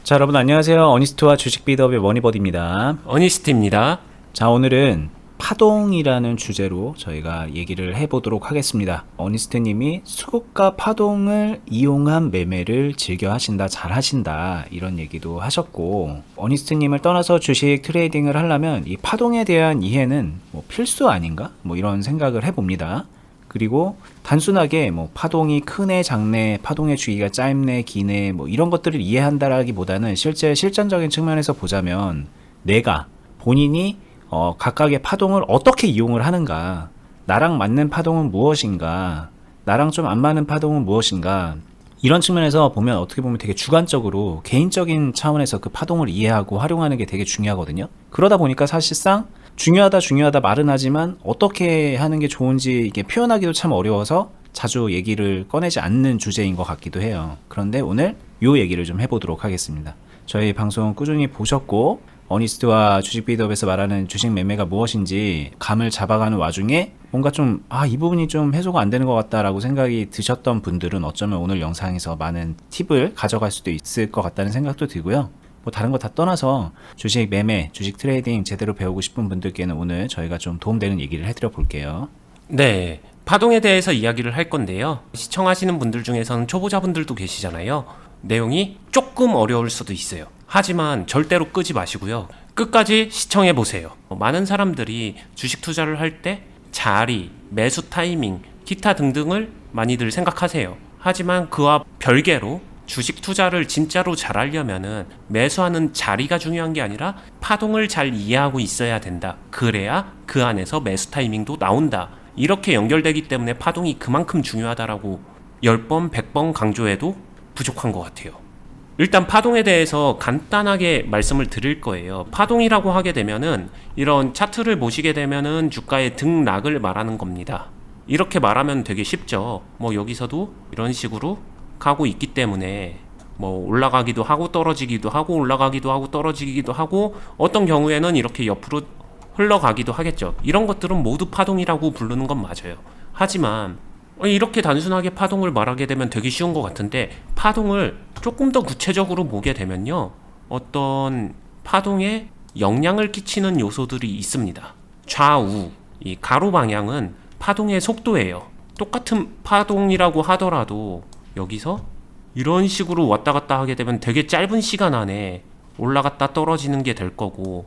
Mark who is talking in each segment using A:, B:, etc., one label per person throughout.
A: 자, 여러분 안녕하세요. 어니스트와 주식 비드업의 머니버디입니다.
B: 어니스트입니다.
A: 자, 오늘은 파동이라는 주제로 저희가 얘기를 해보도록 하겠습니다. 어니스트님이 수급과 파동을 이용한 매매를 즐겨 하신다, 잘 하신다, 이런 얘기도 하셨고, 어니스트님을 떠나서 주식 트레이딩을 하려면 이 파동에 대한 이해는 뭐 필수 아닌가? 뭐 이런 생각을 해봅니다. 그리고 단순하게 뭐 파동이 크네 작네, 파동의 주기가 짧네 기네, 뭐 이런 것들을 이해한다라기보다는 실제 실전적인 측면에서 보자면 내가 본인이 각각의 파동을 어떻게 이용을 하는가, 나랑 맞는 파동은 무엇인가, 나랑 좀 안 맞는 파동은 무엇인가, 이런 측면에서 보면 어떻게 보면 되게 주관적으로 개인적인 차원에서 그 파동을 이해하고 활용하는 게 되게 중요하거든요. 그러다 보니까 사실상 중요하다 말은 하지만 어떻게 하는 게 좋은지 이게 표현하기도 참 어려워서 자주 얘기를 꺼내지 않는 주제인 것 같기도 해요. 그런데 오늘 요 얘기를 좀 해보도록 하겠습니다. 저희 방송 꾸준히 보셨고 어니스트와 주식 비드업에서 말하는 주식 매매가 무엇인지 감을 잡아가는 와중에 뭔가 좀 이 부분이 좀 해소가 안 되는 것 같다라고 생각이 드셨던 분들은 어쩌면 오늘 영상에서 많은 팁을 가져갈 수도 있을 것 같다는 생각도 들고요. 뭐 다른 거 다 떠나서 주식 매매, 주식 트레이딩 제대로 배우고 싶은 분들께는 오늘 저희가 좀 도움되는 얘기를 해드려 볼게요.
B: 네, 파동에 대해서 이야기를 할 건데요. 시청하시는 분들 중에서는 초보자분들도 계시잖아요. 내용이 조금 어려울 수도 있어요. 하지만 절대로 끄지 마시고요. 끝까지 시청해 보세요. 많은 사람들이 주식 투자를 할 때 자리, 매수 타이밍, 기타 등등을 많이들 생각하세요. 하지만 그와 별개로 주식 투자를 진짜로 잘하려면은 매수하는 자리가 중요한 게 아니라 파동을 잘 이해하고 있어야 된다. 그래야 그 안에서 매수 타이밍도 나온다. 이렇게 연결되기 때문에 파동이 그만큼 중요하다라고 10번, 100번 강조해도 부족한 것 같아요. 일단 파동에 대해서 간단하게 말씀을 드릴 거예요. 파동이라고 하게 되면은 이런 차트를 보시게 되면은 주가의 등락을 말하는 겁니다. 이렇게 말하면 되게 쉽죠. 뭐 여기서도 이런 식으로 가고 있기 때문에 뭐 올라가기도 하고 떨어지기도 하고 올라가기도 하고 떨어지기도 하고 어떤 경우에는 이렇게 옆으로 흘러가기도 하겠죠. 이런 것들은 모두 파동이라고 부르는 건 맞아요. 하지만 이렇게 단순하게 파동을 말하게 되면 되게 쉬운 것 같은데 파동을 조금 더 구체적으로 보게 되면요, 어떤 파동에 영향을 끼치는 요소들이 있습니다. 좌우, 이 가로 방향은 파동의 속도예요. 똑같은 파동이라고 하더라도 여기서 이런 식으로 왔다 갔다 하게 되면 되게 짧은 시간 안에 올라갔다 떨어지는 게 될 거고,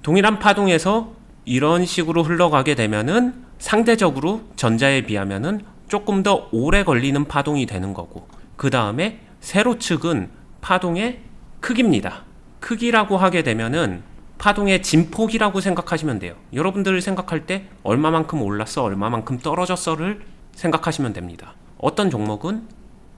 B: 동일한 파동에서 이런 식으로 흘러가게 되면은 상대적으로 전자에 비하면은 조금 더 오래 걸리는 파동이 되는 거고, 그 다음에 세로측은 파동의 크기입니다. 크기라고 하게 되면은 파동의 진폭이라고 생각하시면 돼요. 여러분들 생각할 때 얼마만큼 올랐어, 얼마만큼 떨어졌어를 생각하시면 됩니다. 어떤 종목은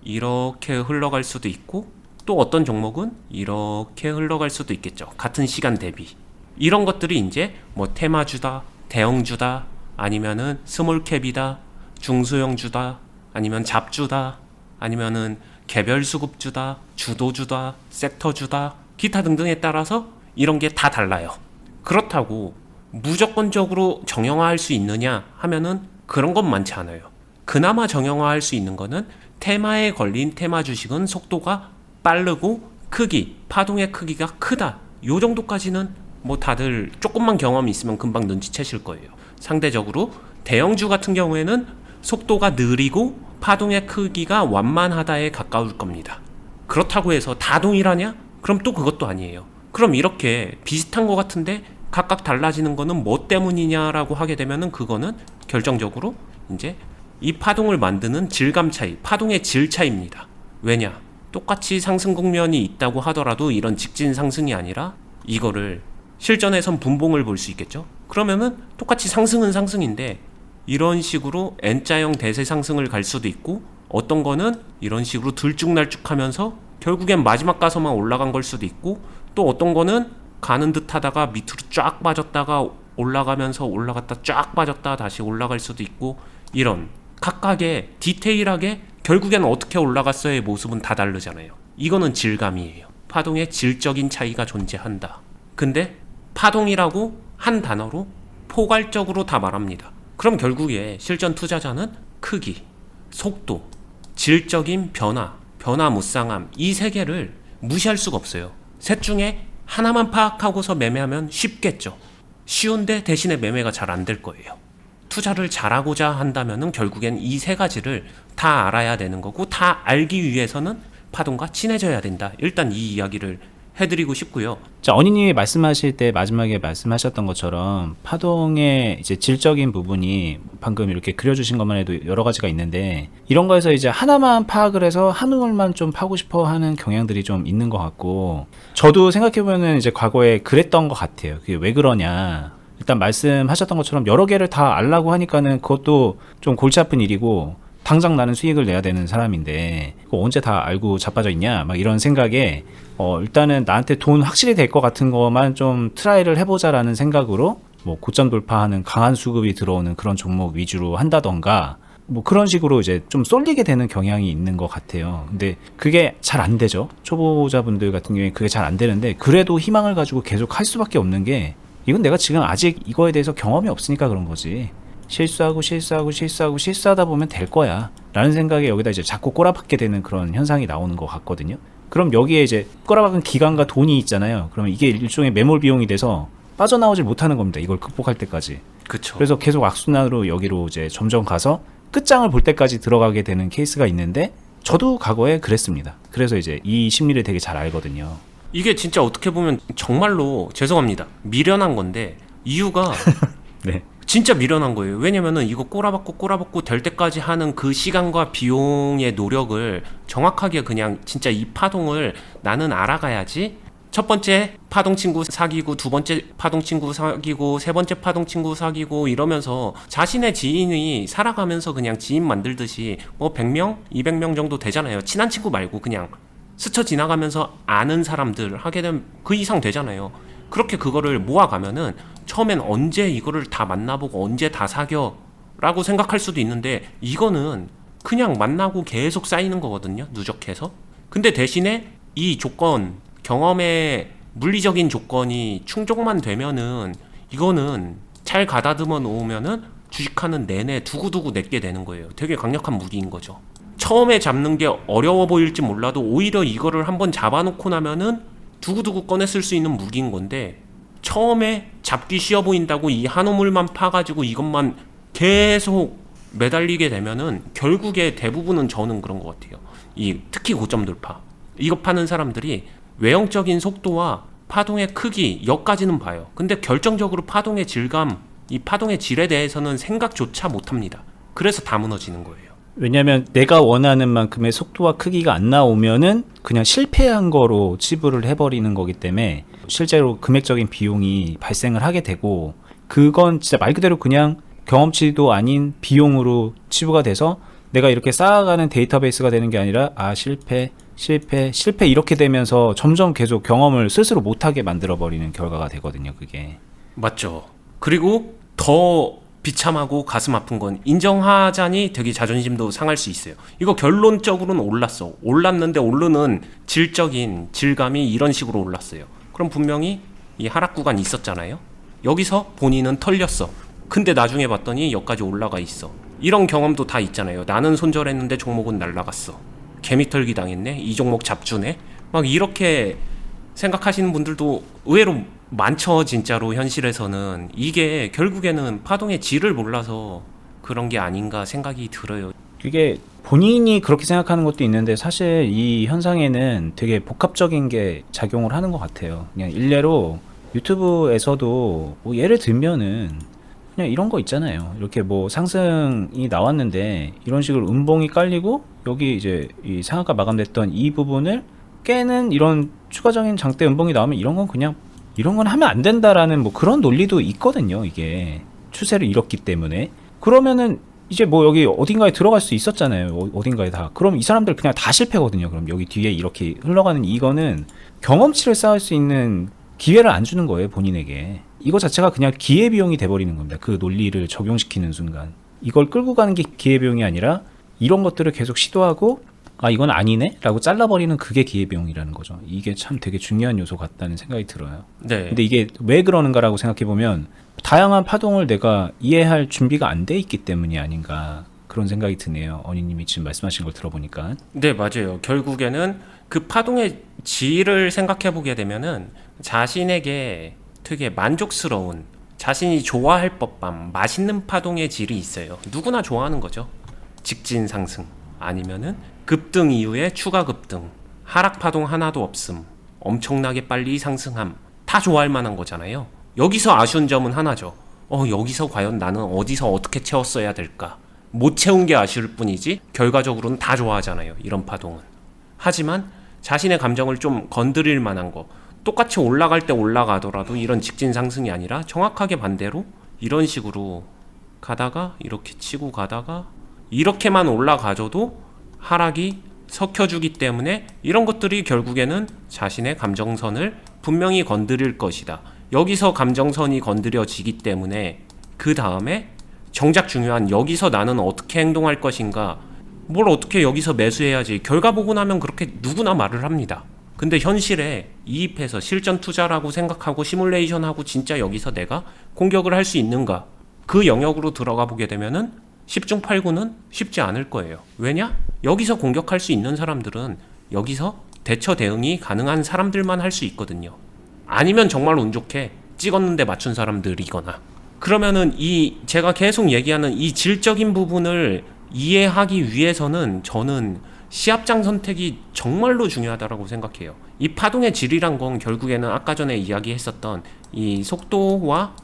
B: 이렇게 흘러갈 수도 있고 또 어떤 종목은 이렇게 흘러갈 수도 있겠죠. 같은 시간 대비. 이런 것들이 이제 뭐 테마주다, 대형주다, 아니면은 스몰캡이다, 중소형주다, 아니면 잡주다, 아니면은 개별 수급주다, 주도주다, 섹터주다, 기타 등등에 따라서 이런 게 다 달라요. 그렇다고 무조건적으로 정형화할 수 있느냐 하면은 그런 건 많지 않아요. 그나마 정형화할 수 있는 거는 테마에 걸린 테마 주식은 속도가 빠르고 크기, 파동의 크기가 크다. 요 정도까지는 뭐 다들 조금만 경험이 있으면 금방 눈치채실 거예요. 상대적으로 대형주 같은 경우에는 속도가 느리고 파동의 크기가 완만하다에 가까울 겁니다. 그렇다고 해서 다 동일하냐? 그럼 또 그것도 아니에요. 그럼 이렇게 비슷한 것 같은데 각각 달라지는 거는 뭐 때문이냐라고 하게 되면은 그거는 결정적으로 이제 이 파동을 만드는 질감 차이, 파동의 질 차이입니다. 왜냐? 똑같이 상승 국면이 있다고 하더라도 이런 직진 상승이 아니라 이거를 실전에선 분봉을 볼 수 있겠죠? 그러면은 똑같이 상승은 상승인데 이런 식으로 N자형 대세 상승을 갈 수도 있고, 어떤 거는 이런 식으로 들쭉날쭉하면서 결국엔 마지막 가서만 올라간 걸 수도 있고, 또 어떤 거는 가는 듯 하다가 밑으로 쫙 빠졌다가 올라가면서 올라갔다 쫙 빠졌다 다시 올라갈 수도 있고, 이런 각각의 디테일하게 결국엔 어떻게 올라갔어의 모습은 다 다르잖아요. 이거는 질감이에요. 파동의 질적인 차이가 존재한다. 근데 파동이라고 한 단어로 포괄적으로 다 말합니다. 그럼 결국에 실전 투자자는 크기, 속도, 질적인 변화, 변화무쌍함, 이 세 개를 무시할 수가 없어요. 셋 중에 하나만 파악하고서 매매하면 쉽겠죠. 쉬운데 대신에 매매가 잘 안 될 거예요. 투자를 잘하고자 한다면은 결국엔 이 세 가지를 다 알아야 되는 거고, 다 알기 위해서는 파동과 친해져야 된다. 일단 이 이야기를 해드리고 싶고요.
A: 자, 언니님이 말씀하실 때 마지막에 말씀하셨던 것처럼 파동의 이제 질적인 부분이 방금 이렇게 그려주신 것만 해도 여러 가지가 있는데, 이런 거에서 이제 하나만 파악을 해서 한 우물만 좀 파고 싶어 하는 경향들이 좀 있는 것 같고, 저도 생각해보면 이제 과거에 그랬던 것 같아요. 그게 왜 그러냐. 일단 말씀하셨던 것처럼 여러 개를 다 알라고 하니까는 그것도 좀 골치 아픈 일이고, 당장 나는 수익을 내야 되는 사람인데 그거 언제 다 알고 자빠져 있냐 막 이런 생각에 일단은 나한테 돈 확실히 될 것 같은 것만 좀 트라이를 해보자라는 생각으로 뭐 고점 돌파하는 강한 수급이 들어오는 그런 종목 위주로 한다던가 뭐 그런 식으로 이제 좀 쏠리게 되는 경향이 있는 것 같아요. 근데 그게 잘 안 되죠. 초보자분들 같은 경우에 그게 잘 안 되는데, 그래도 희망을 가지고 계속 할 수밖에 없는 게, 이건 내가 지금 아직 이거에 대해서 경험이 없으니까 그런 거지. 실수하다 보면 될 거야 라는 생각에 여기다 이제 자꾸 꼬라박게 되는 그런 현상이 나오는 것 같거든요. 그럼 여기에 이제 꼬라박은 기간과 돈이 있잖아요. 그러면 이게 일종의 매몰 비용이 돼서 빠져나오질 못하는 겁니다. 이걸 극복할 때까지.
B: 그쵸.
A: 그래서 계속 악순환으로 여기로 이제 점점 가서 끝장을 볼 때까지 들어가게 되는 케이스가 있는데, 저도 과거에 그랬습니다. 그래서 이제 이 심리를 되게 잘 알거든요.
B: 이게 진짜 어떻게 보면 정말로 죄송합니다. 미련한 건데, 이유가
A: 네.
B: 진짜 미련한 거예요. 왜냐면은 이거 꼬라박고 될 때까지 하는 그 시간과 비용의 노력을 정확하게 그냥 진짜 이 파동을 나는 알아가야지. 첫 번째 파동 친구 사귀고, 두 번째 파동 친구 사귀고, 세 번째 파동 친구 사귀고 이러면서 자신의 지인이 살아가면서 그냥 지인 만들듯이 뭐 100명, 200명 정도 되잖아요. 친한 친구 말고 그냥 스쳐 지나가면서 아는 사람들 하게 되면 그 이상 되잖아요. 그렇게 그거를 모아가면은 처음엔 언제 이거를 다 만나보고 언제 다 사겨 라고 생각할 수도 있는데, 이거는 그냥 만나고 계속 쌓이는 거거든요. 누적해서. 근데 대신에 이 조건, 경험의 물리적인 조건이 충족만 되면은 이거는 잘 가다듬어 놓으면은 주식하는 내내 두고두고 내게 되는 거예요. 되게 강력한 무기인 거죠. 처음에 잡는 게 어려워 보일지 몰라도 오히려 이거를 한번 잡아놓고 나면은 두고두고 꺼내 쓸 수 있는 무기인 건데, 처음에 잡기 쉬워 보인다고 이 한 우물만 파가지고 이것만 계속 매달리게 되면은 결국에 대부분은 저는 그런 것 같아요. 특히 고점 돌파 이거 파는 사람들이 외형적인 속도와 파동의 크기 여기까지는 봐요. 근데 결정적으로 파동의 질감, 이 파동의 질에 대해서는 생각조차 못합니다. 그래서 다 무너지는 거예요.
A: 왜냐면 내가 원하는 만큼의 속도와 크기가 안 나오면은 그냥 실패한 거로 치부를 해버리는 거기 때문에 실제로 금액적인 비용이 발생을 하게 되고, 그건 진짜 말 그대로 그냥 경험치도 아닌 비용으로 치부가 돼서 내가 이렇게 쌓아가는 데이터베이스가 되는 게 아니라 실패 이렇게 되면서 점점 계속 경험을 스스로 못하게 만들어버리는 결과가 되거든요. 그게
B: 맞죠. 그리고 더 비참하고 가슴 아픈 건, 인정하자니 되게 자존심도 상할 수 있어요. 이거 결론적으로는 올랐어. 올랐는데 오르는 질적인 질감이 이런 식으로 올랐어요. 그럼 분명히 이 하락 구간이 있었잖아요. 여기서 본인은 털렸어. 근데 나중에 봤더니 여기까지 올라가 있어. 이런 경험도 다 있잖아요. 나는 손절했는데 종목은 날라갔어. 개미털기 당했네. 이 종목 잡주네. 막 이렇게 생각하시는 분들도 의외로 많죠. 진짜로 현실에서는. 이게 결국에는 파동의 질을 몰라서 그런 게 아닌가 생각이 들어요.
A: 그게 본인이 그렇게 생각하는 것도 있는데, 사실 이 현상에는 되게 복합적인 게 작용을 하는 것 같아요. 그냥 일례로 유튜브에서도 뭐 예를 들면은 그냥 이런 거 있잖아요. 이렇게 뭐 상승이 나왔는데 이런 식으로 음봉이 깔리고 여기 이제 이 상한가 마감됐던 이 부분을 깨는 이런 추가적인 장대 음봉이 나오면 이런 건 하면 안 된다라는 뭐 그런 논리도 있거든요. 이게 추세를 잃었기 때문에. 그러면은 이제 뭐 여기 어딘가에 들어갈 수 있었잖아요. 어딘가에 다. 그럼 이 사람들 그냥 다 실패거든요. 그럼 여기 뒤에 이렇게 흘러가는 이거는 경험치를 쌓을 수 있는 기회를 안 주는 거예요. 본인에게. 이거 자체가 그냥 기회비용이 돼버리는 겁니다. 그 논리를 적용시키는 순간. 이걸 끌고 가는 게 기회비용이 아니라 이런 것들을 계속 시도하고 이건 아니네? 라고 잘라버리는 그게 기회비용이라는 거죠. 이게 참 되게 중요한 요소 같다는 생각이 들어요.
B: 네.
A: 근데 이게 왜 그러는가라고 생각해보면 다양한 파동을 내가 이해할 준비가 안 돼 있기 때문이 아닌가. 그런 생각이 드네요. 어니님이 지금 말씀하신 걸 들어보니까.
B: 네, 맞아요. 결국에는 그 파동의 질을 생각해 보게 되면은 자신에게 되게 만족스러운, 자신이 좋아할 법한 맛있는 파동의 질이 있어요. 누구나 좋아하는 거죠. 직진 상승, 아니면은 급등 이후에 추가 급등, 하락 파동 하나도 없음, 엄청나게 빨리 상승함, 다 좋아할 만한 거잖아요. 여기서 아쉬운 점은 하나죠. 여기서 과연 나는 어디서 어떻게 채웠어야 될까? 못 채운 게 아쉬울 뿐이지 결과적으로는 다 좋아하잖아요, 이런 파동은. 하지만 자신의 감정을 좀 건드릴 만한 거, 똑같이 올라갈 때 올라가더라도 이런 직진 상승이 아니라 정확하게 반대로 이런 식으로 가다가 이렇게 치고 가다가 이렇게만 올라가줘도 하락이 섞여주기 때문에 이런 것들이 결국에는 자신의 감정선을 분명히 건드릴 것이다. 여기서 감정선이 건드려지기 때문에 그 다음에 정작 중요한 여기서 나는 어떻게 행동할 것인가, 뭘 어떻게 여기서 매수해야지, 결과 보고 나면 그렇게 누구나 말을 합니다. 근데 현실에 이입해서 실전 투자라고 생각하고 시뮬레이션하고 진짜 여기서 내가 공격을 할 수 있는가, 그 영역으로 들어가 보게 되면은 10중 8구는 쉽지 않을 거예요. 왜냐? 여기서 공격할 수 있는 사람들은 여기서 대처 대응이 가능한 사람들만 할 수 있거든요. 아니면 정말 운 좋게 찍었는데 맞춘 사람들이거나. 그러면은 이 제가 계속 얘기하는 이 질적인 부분을 이해하기 위해서는 저는 시합장 선택이 정말로 중요하다고 생각해요. 이 파동의 질이란 건 결국에는 아까 전에 이야기했었던 이 속도와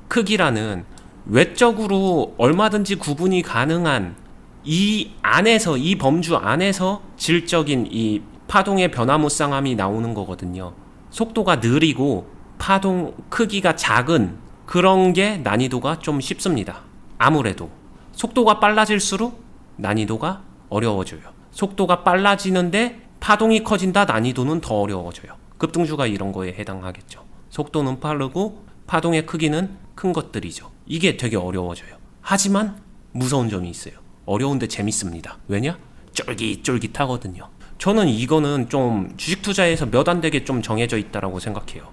B: 크기라는 외적으로 얼마든지 구분이 가능한 이 안에서, 이 범주 안에서 질적인 이 파동의 변화무쌍함이 나오는 거거든요. 속도가 느리고 파동 크기가 작은 그런 게 난이도가 좀 쉽습니다. 아무래도 속도가 빨라질수록 난이도가 어려워져요. 속도가 빨라지는데 파동이 커진다, 난이도는 더 어려워져요. 급등주가 이런 거에 해당하겠죠. 속도는 빠르고 파동의 크기는 큰 것들이죠. 이게 되게 어려워져요. 하지만 무서운 점이 있어요. 어려운데 재밌습니다. 왜냐? 쫄깃쫄깃하거든요. 저는 이거는 좀 주식 투자에서 몇 안 되게 좀 정해져 있다라고 생각해요.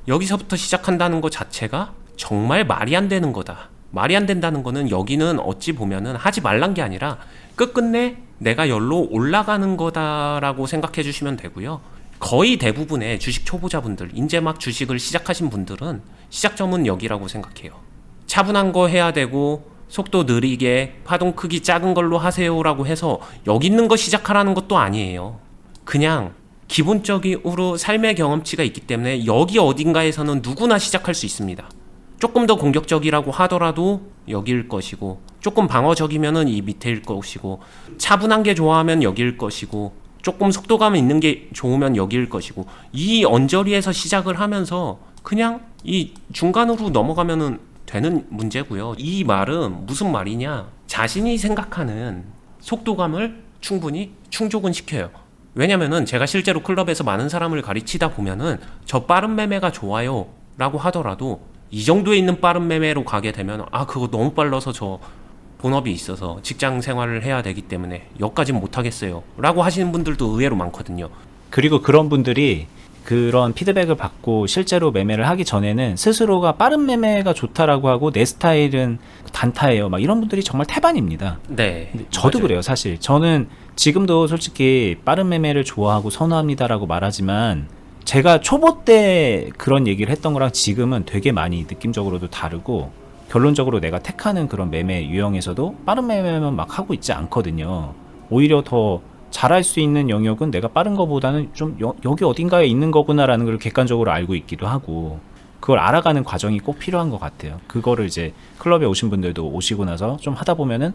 B: 여기서부터 시작한다는 것 자체가 정말 말이 안 되는 거다. 말이 안 된다는 거는 여기는 어찌 보면은 하지 말란 게 아니라 끝끝내 내가 열로 올라가는 거다라고 생각해 주시면 되고요. 거의 대부분의 주식 초보자분들, 이제 막 주식을 시작하신 분들은 시작점은 여기라고 생각해요. 차분한 거 해야 되고 속도 느리게 파동 크기 작은 걸로 하세요라고 해서 여기 있는 거 시작하라는 것도 아니에요. 그냥 기본적으로 삶의 경험치가 있기 때문에 여기 어딘가에서는 누구나 시작할 수 있습니다. 조금 더 공격적이라고 하더라도 여기일 것이고, 조금 방어적이면은 이 밑에일 것이고, 차분한 게 좋아하면 여기일 것이고, 조금 속도감 있는 게 좋으면 여기일 것이고, 이 언저리에서 시작을 하면서 그냥 이 중간으로 넘어가면은 되는 문제고요. 이 말은 무슨 말이냐? 자신이 생각하는 속도감을 충분히 충족은 시켜요. 왜냐면은 제가 실제로 클럽에서 많은 사람을 가르치다 보면은 저 빠른 매매가 좋아요 라고 하더라도 이 정도에 있는 빠른 매매로 가게 되면 그거 너무 빨라서 저 본업이 있어서 직장 생활을 해야 되기 때문에 여기까지는 못하겠어요 라고 하시는 분들도 의외로 많거든요.
A: 그리고 그런 분들이 그런 피드백을 받고 실제로 매매를 하기 전에는 스스로가 빠른 매매가 좋다라고 하고 내 스타일은 단타예요, 막 이런 분들이 정말 태반입니다.
B: 네,
A: 저도
B: 맞아요.
A: 그래요. 사실 저는 지금도 솔직히 빠른 매매를 좋아하고 선호합니다라고 말하지만 제가 초보 때 그런 얘기를 했던 거랑 지금은 되게 많이 느낌적으로도 다르고, 결론적으로 내가 택하는 그런 매매 유형에서도 빠른 매매만 막 하고 있지 않거든요. 오히려 더 잘할 수 있는 영역은 내가 빠른 거보다는 좀 여기 어딘가에 있는 거구나라는 걸 객관적으로 알고 있기도 하고, 그걸 알아가는 과정이 꼭 필요한 것 같아요. 그거를 이제 클럽에 오신 분들도 오시고 나서 좀 하다 보면은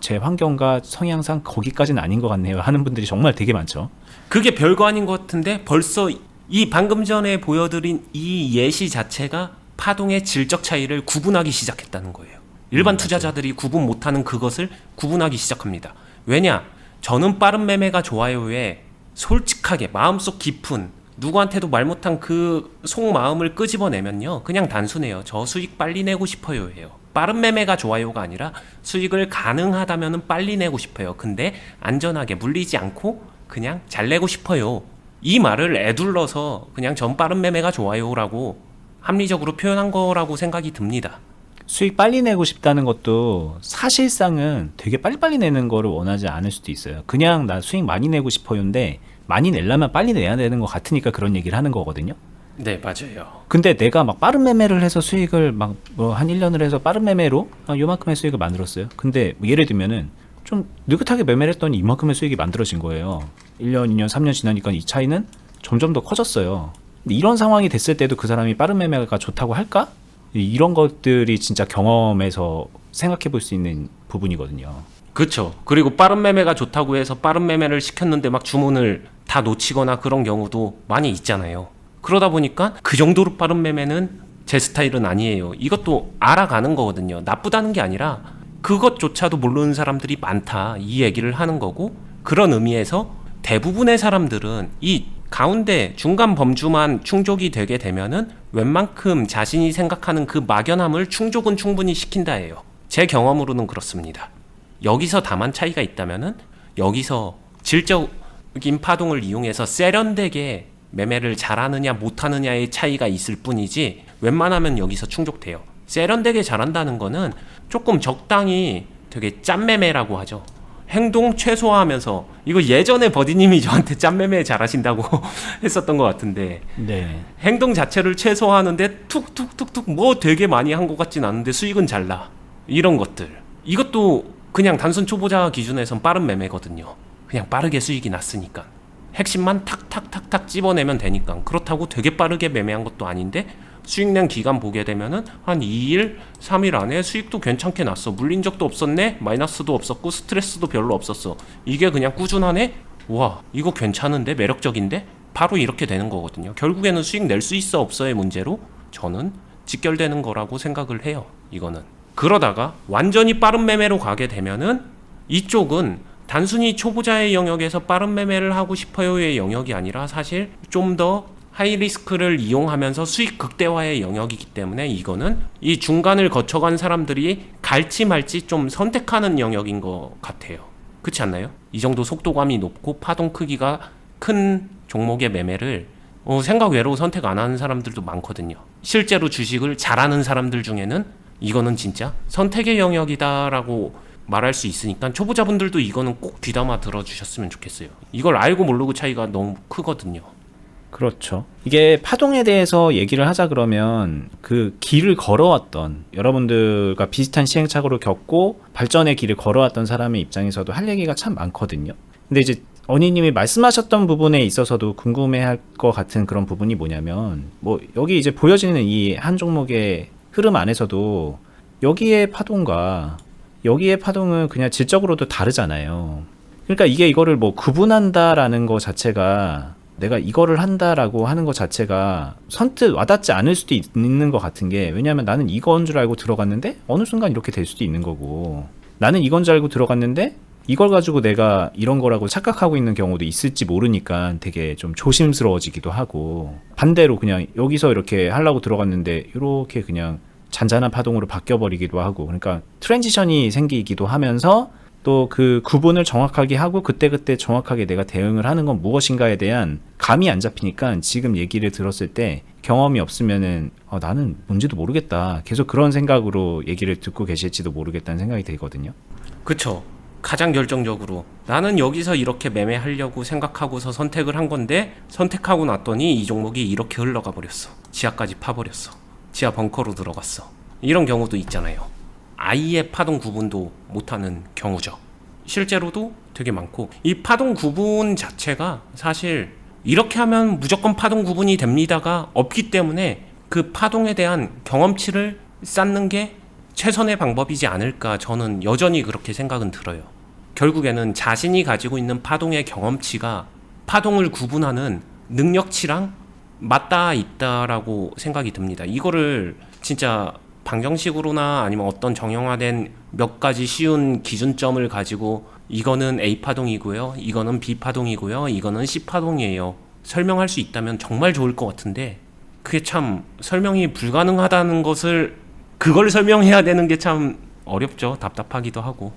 A: 제 환경과 성향상 거기까지는 아닌 것 같네요 하는 분들이 정말 되게 많죠.
B: 그게 별거 아닌 것 같은데 벌써 이 방금 전에 보여드린 이 예시 자체가 파동의 질적 차이를 구분하기 시작했다는 거예요. 일반 투자자들이 구분 못하는 그것을 구분하기 시작합니다. 왜냐? 저는 빠른 매매가 좋아요에 솔직하게 마음속 깊은, 누구한테도 말 못한 그 속마음을 끄집어내면요, 그냥 단순해요. 저 수익 빨리 내고 싶어요 예요. 빠른 매매가 좋아요가 아니라 수익을 가능하다면 빨리 내고 싶어요. 근데 안전하게 물리지 않고 그냥 잘 내고 싶어요. 이 말을 애둘러서 그냥 전 빠른 매매가 좋아요라고 합리적으로 표현한 거라고 생각이 듭니다.
A: 수익 빨리 내고 싶다는 것도 사실상은 되게 빨리빨리 내는 거를 원하지 않을 수도 있어요. 그냥 나 수익 많이 내고 싶어요인데 많이 내려면 빨리 내야 되는 것 같으니까 그런 얘기를 하는 거거든요.
B: 네, 맞아요.
A: 근데 내가 막 빠른 매매를 해서 수익을 막 뭐 한 1년을 해서 빠른 매매로 요만큼의 수익을 만들었어요. 근데 뭐 예를 들면은 좀 느긋하게 매매를 했더니 이만큼의 수익이 만들어진 거예요. 1년, 2년, 3년 지나니까 이 차이는 점점 더 커졌어요. 근데 이런 상황이 됐을 때도 그 사람이 빠른 매매가 좋다고 할까? 이런 것들이 진짜 경험에서 생각해 볼 수 있는 부분이거든요.
B: 그렇죠. 그리고 빠른 매매가 좋다고 해서 빠른 매매를 시켰는데 막 주문을 다 놓치거나 그런 경우도 많이 있잖아요. 그러다 보니까 그 정도로 빠른 매매는 제 스타일은 아니에요. 이것도 알아가는 거거든요. 나쁘다는 게 아니라 그것조차도 모르는 사람들이 많다, 이 얘기를 하는 거고, 그런 의미에서 대부분의 사람들은 이 가운데 중간 범주만 충족이 되게 되면은 웬만큼 자신이 생각하는 그 막연함을 충족은 충분히 시킨다예요. 제 경험으로는 그렇습니다. 여기서 다만 차이가 있다면은 여기서 질적인 파동을 이용해서 세련되게 매매를 잘하느냐 못하느냐의 차이가 있을 뿐이지, 웬만하면 여기서 충족돼요. 세련되게 잘한다는 거는 조금 적당히 되게 짠 매매라고 하죠. 행동 최소화하면서, 이거 예전에 버디님이 저한테 짠 매매 잘하신다고 했었던 것 같은데,
A: 네.
B: 행동 자체를 최소화하는데 툭툭툭툭 뭐 되게 많이 한 것 같진 않은데 수익은 잘 나, 이런 것들, 이것도 그냥 단순 초보자 기준에선 빠른 매매거든요. 그냥 빠르게 수익이 났으니까 핵심만 탁탁탁탁 집어내면 되니까. 그렇다고 되게 빠르게 매매한 것도 아닌데 수익 낸 기간 보게 되면은 한 2일, 3일 안에 수익도 괜찮게 났어. 물린 적도 없었네. 마이너스도 없었고 스트레스도 별로 없었어. 이게 그냥 꾸준하네. 와, 이거 괜찮은데, 매력적인데. 바로 이렇게 되는 거거든요. 결국에는 수익 낼 수 있어 없어의 문제로 저는 직결되는 거라고 생각을 해요. 이거는. 그러다가 완전히 빠른 매매로 가게 되면은 이쪽은 단순히 초보자의 영역에서 빠른 매매를 하고 싶어요의 영역이 아니라 사실 좀 더 하이리스크를 이용하면서 수익 극대화의 영역이기 때문에 이거는 이 중간을 거쳐간 사람들이 갈지 말지 좀 선택하는 영역인 것 같아요. 그렇지 않나요? 이 정도 속도감이 높고 파동 크기가 큰 종목의 매매를 생각 외로 선택 안 하는 사람들도 많거든요. 실제로 주식을 잘하는 사람들 중에는 이거는 진짜 선택의 영역이다라고 말할 수 있으니까 초보자분들도 이거는 꼭 귀담아 들어주셨으면 좋겠어요. 이걸 알고 모르고 차이가 너무 크거든요.
A: 그렇죠. 이게 파동에 대해서 얘기를 하자 그러면 그 길을 걸어왔던, 여러분들과 비슷한 시행착오를 겪고 발전의 길을 걸어왔던 사람의 입장에서도 할 얘기가 참 많거든요. 근데 이제 어니님이 말씀하셨던 부분에 있어서도 궁금해할 것 같은 그런 부분이 뭐냐면, 뭐 여기 이제 보여지는 이 한 종목의 흐름 안에서도 여기의 파동과 여기의 파동은 그냥 질적으로도 다르잖아요. 그러니까 이거를 뭐 구분한다라는 거 자체가, 내가 이거를 한다라고 하는 것 자체가 선뜻 와닿지 않을 수도 있는 것 같은 게, 왜냐하면 나는 이건 줄 알고 들어갔는데 어느 순간 이렇게 될 수도 있는 거고, 나는 이건 줄 알고 들어갔는데 이걸 가지고 내가 이런 거라고 착각하고 있는 경우도 있을지 모르니까 되게 좀 조심스러워지기도 하고, 반대로 그냥 여기서 이렇게 하려고 들어갔는데 이렇게 그냥 잔잔한 파동으로 바뀌어버리기도 하고, 그러니까 트랜지션이 생기기도 하면서 또 그 구분을 정확하게 하고 그때그때 정확하게 내가 대응을 하는 건 무엇인가에 대한 감이 안 잡히니까, 지금 얘기를 들었을 때 경험이 없으면은 나는 뭔지도 모르겠다, 계속 그런 생각으로 얘기를 듣고 계실지도 모르겠다는 생각이 들거든요.
B: 그쵸. 가장 결정적으로 나는 여기서 이렇게 매매하려고 생각하고서 선택을 한 건데, 선택하고 났더니 이 종목이 이렇게 흘러가 버렸어. 지하까지 파버렸어. 지하 벙커로 들어갔어. 이런 경우도 있잖아요. 아예 파동 구분도 못하는 경우죠. 실제로도 되게 많고, 이 파동 구분 자체가 사실 이렇게 하면 무조건 파동 구분이 됩니다가 없기 때문에 그 파동에 대한 경험치를 쌓는 게 최선의 방법이지 않을까, 저는 여전히 그렇게 생각은 들어요. 결국에는 자신이 가지고 있는 파동의 경험치가 파동을 구분하는 능력치랑 맞닿아 있다라고 생각이 듭니다. 이거를 진짜 방정식으로나 아니면 어떤 정형화된 몇 가지 쉬운 기준점을 가지고 이거는 A파동이고요, 이거는 B파동이고요, 이거는 C파동이에요, 설명할 수 있다면 정말 좋을 것 같은데, 그게 참 설명이 불가능하다는 것을, 그걸 설명해야 되는 게 참 어렵죠. 답답하기도 하고.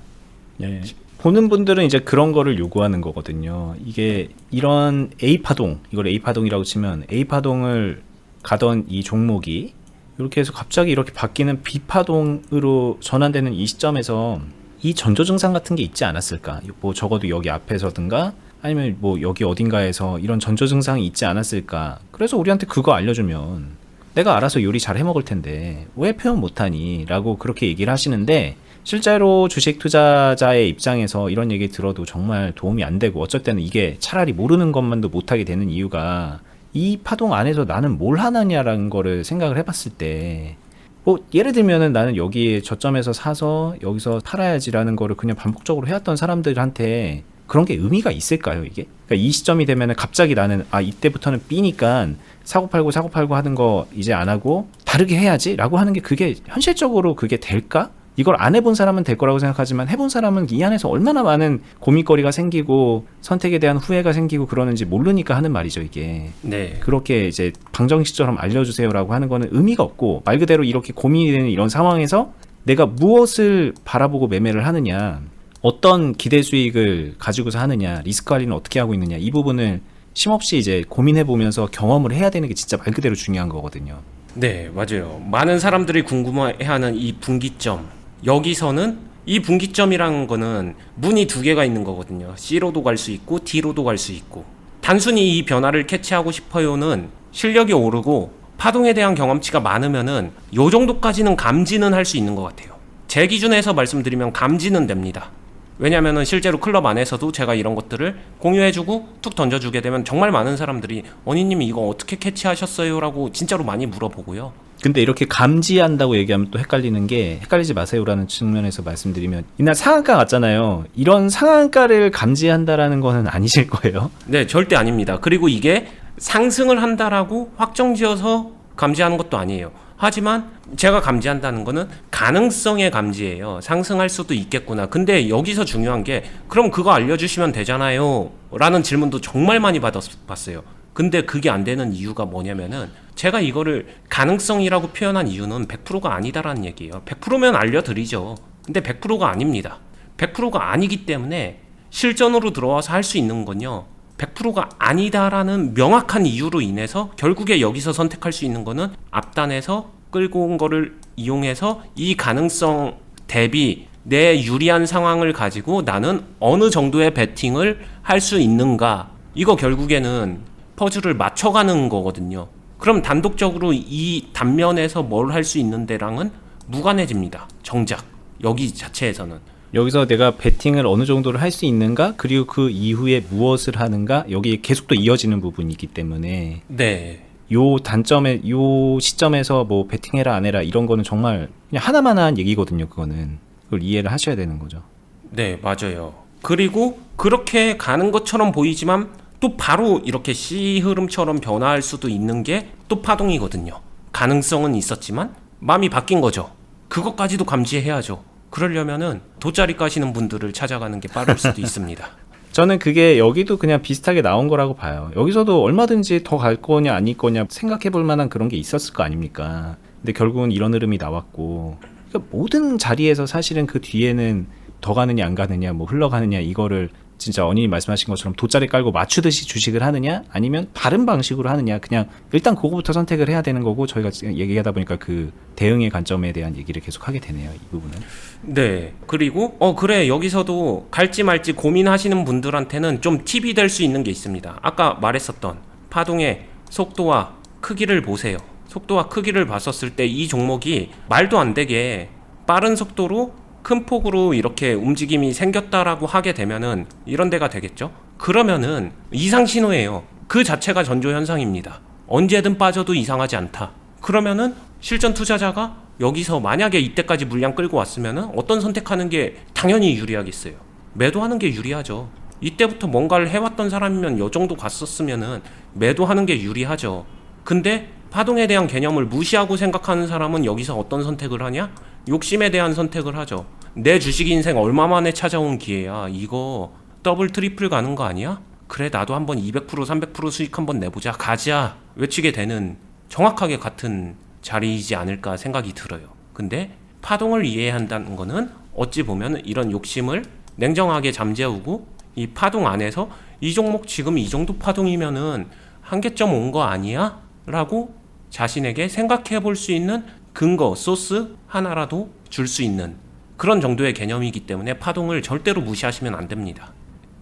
A: 예. 보는 분들은 이제 그런 거를 요구하는 거거든요. 이게 이런 A파동, 이걸 A파동이라고 치면 A파동을 가던 이 종목이 이렇게 해서 갑자기 이렇게 바뀌는 B파동으로 전환되는 이 시점에서 이 전조 증상 같은 게 있지 않았을까? 뭐 적어도 여기 앞에서든가 아니면 뭐 여기 어딘가에서 이런 전조 증상이 있지 않았을까? 그래서 우리한테 그거 알려주면 내가 알아서 요리 잘 해먹을 텐데 왜 표현 못하니? 라고 그렇게 얘기를 하시는데 실제로 주식 투자자의 입장에서 이런 얘기 들어도 정말 도움이 안 되고 어쩔 때는 이게 차라리 모르는 것만도 못하게 되는 이유가 이 파동 안에서 나는 뭘 하느냐라는 거를 생각을 해봤을 때 뭐 예를 들면은 나는 여기 저점에서 사서 여기서 팔아야지라는 거를 그냥 반복적으로 해왔던 사람들한테 그런 게 의미가 있을까요, 이게? 그러니까 이 시점이 되면은 갑자기 나는 이때부터는 B니까 사고 팔고 하는 거 이제 안 하고 다르게 해야지라고 하는 게 그게 현실적으로 그게 될까? 이걸 안 해본 사람은 될 거라고 생각하지만 해본 사람은 이 안에서 얼마나 많은 고민거리가 생기고 선택에 대한 후회가 생기고 그러는지 모르니까 하는 말이죠, 이게.
B: 네.
A: 그렇게 이제 방정식처럼 알려주세요라고 하는 거는 의미가 없고 말 그대로 이렇게 고민이 되는 이런 상황에서 내가 무엇을 바라보고 매매를 하느냐, 어떤 기대 수익을 가지고서 하느냐, 리스크 관리는 어떻게 하고 있느냐, 이 부분을 쉼없이 이제 고민해 보면서 경험을 해야 되는 게 진짜 말 그대로 중요한 거거든요.
B: 네, 맞아요. 많은 사람들이 궁금해하는 이 분기점. 여기서는 이 분기점이라는 거는 문이 두 개가 있는 거거든요. C로도 갈 수 있고 D로도 갈 수 있고. 단순히 이 변화를 캐치하고 싶어요는 실력이 오르고 파동에 대한 경험치가 많으면은 요 정도까지는 감지는 할 수 있는 것 같아요. 제 기준에서 말씀드리면 감지는 됩니다. 왜냐면은 실제로 클럽 안에서도 제가 이런 것들을 공유해주고 툭 던져주게 되면 정말 많은 사람들이 언니님이 이거 어떻게 캐치하셨어요? 라고 진짜로 많이 물어보고요.
A: 근데 이렇게 감지한다고 얘기하면 또 헷갈리는 게 헷갈리지 마세요라는 측면에서 말씀드리면 이날 상한가 갔잖아요. 이런 상한가를 감지한다라는 거는 아니실 거예요.
B: 네, 절대 아닙니다. 그리고 이게 상승을 한다라고 확정지어서 감지하는 것도 아니에요. 하지만 제가 감지한다는 거는 가능성의 감지예요. 상승할 수도 있겠구나. 근데 여기서 중요한 게 그럼 그거 알려주시면 되잖아요 라는 질문도 정말 많이 받았어요. 근데 그게 안 되는 이유가 뭐냐면은 제가 이거를 가능성이라고 표현한 이유는 100%가 아니다라는 얘기예요. 100%면 알려드리죠. 근데 100%가 아닙니다. 100%가 아니기 때문에 실전으로 들어와서 할 수 있는 건요, 100%가 아니다라는 명확한 이유로 인해서 결국에 여기서 선택할 수 있는 거는 앞단에서 끌고 온 거를 이용해서 이 가능성 대비 내 유리한 상황을 가지고 나는 어느 정도의 베팅을 할 수 있는가, 이거 결국에는 퍼즐을 맞춰가는 거거든요. 그럼 단독적으로 이 단면에서 뭘 할 수 있는 데랑은 무관해집니다. 정작 여기 자체에서는.
A: 여기서 내가 베팅을 어느 정도를 할 수 있는가, 그리고 그 이후에 무엇을 하는가, 여기 계속 또 이어지는 부분이 있기 때문에
B: 네.
A: 요 단점에, 요 시점에서 뭐 베팅해라 안 해라 이런 거는 정말 그냥 하나만한 얘기거든요. 그거는 그걸 이해를 하셔야 되는 거죠.
B: 네, 맞아요. 그리고 그렇게 가는 것처럼 보이지만 또 바로 이렇게 C 흐름처럼 변화할 수도 있는 게 또 파동이거든요. 가능성은 있었지만 마음이 바뀐 거죠. 그것까지도 감지해야죠. 그러려면은 돗자리 까시는 분들을 찾아가는 게 빠를 수도 있습니다.
A: 저는 그게 여기도 그냥 비슷하게 나온 거라고 봐요. 여기서도 얼마든지 더 갈 거냐 아닐 거냐 생각해 볼 만한 그런 게 있었을 거 아닙니까? 근데 결국은 이런 흐름이 나왔고, 그러니까 모든 자리에서 사실은 그 뒤에는 더 가느냐 안 가느냐, 뭐 흘러가느냐, 이거를 진짜 언니님 말씀하신 것처럼 돗자리 깔고 맞추듯이 주식을 하느냐 아니면 다른 방식으로 하느냐, 그냥 일단 그거부터 선택을 해야 되는 거고, 저희가 지금 얘기하다 보니까 그 대응의 관점에 대한 얘기를 계속 하게 되네요, 이 부분은.
B: 네. 그리고 그래, 여기서도 갈지 말지 고민하시는 분들한테는 좀 팁이 될 수 있는 게 있습니다. 아까 말했었던 파동의 속도와 크기를 보세요. 속도와 크기를 봤었을 때 이 종목이 말도 안 되게 빠른 속도로 큰 폭으로 이렇게 움직임이 생겼다라고 하게 되면은 이런 데가 되겠죠. 그러면은 이상 신호예요. 그 자체가 전조 현상입니다. 언제든 빠져도 이상하지 않다. 그러면은 실전 투자자가 여기서 만약에 이때까지 물량 끌고 왔으면은 어떤 선택하는 게 당연히 유리하겠어요. 매도하는 게 유리하죠. 이때부터 뭔가를 해왔던 사람이면 요 정도 갔었으면은 매도하는 게 유리하죠. 근데 파동에 대한 개념을 무시하고 생각하는 사람은 여기서 어떤 선택을 하냐? 욕심에 대한 선택을 하죠. 내 주식 인생 얼마 만에 찾아온 기회야. 이거 더블 트리플 가는 거 아니야? 그래, 나도 한번 200% 300% 수익 한번 내보자, 가자 외치게 되는 정확하게 같은 자리이지 않을까 생각이 들어요. 근데 파동을 이해한다는 거는 어찌 보면 이런 욕심을 냉정하게 잠재우고 이 파동 안에서 이 종목 지금 이 정도 파동이면은 한계점 온 거 아니야? 라고 자신에게 생각해 볼 수 있는 근거, 소스 하나라도 줄 수 있는 그런 정도의 개념이기 때문에 파동을 절대로 무시하시면 안 됩니다.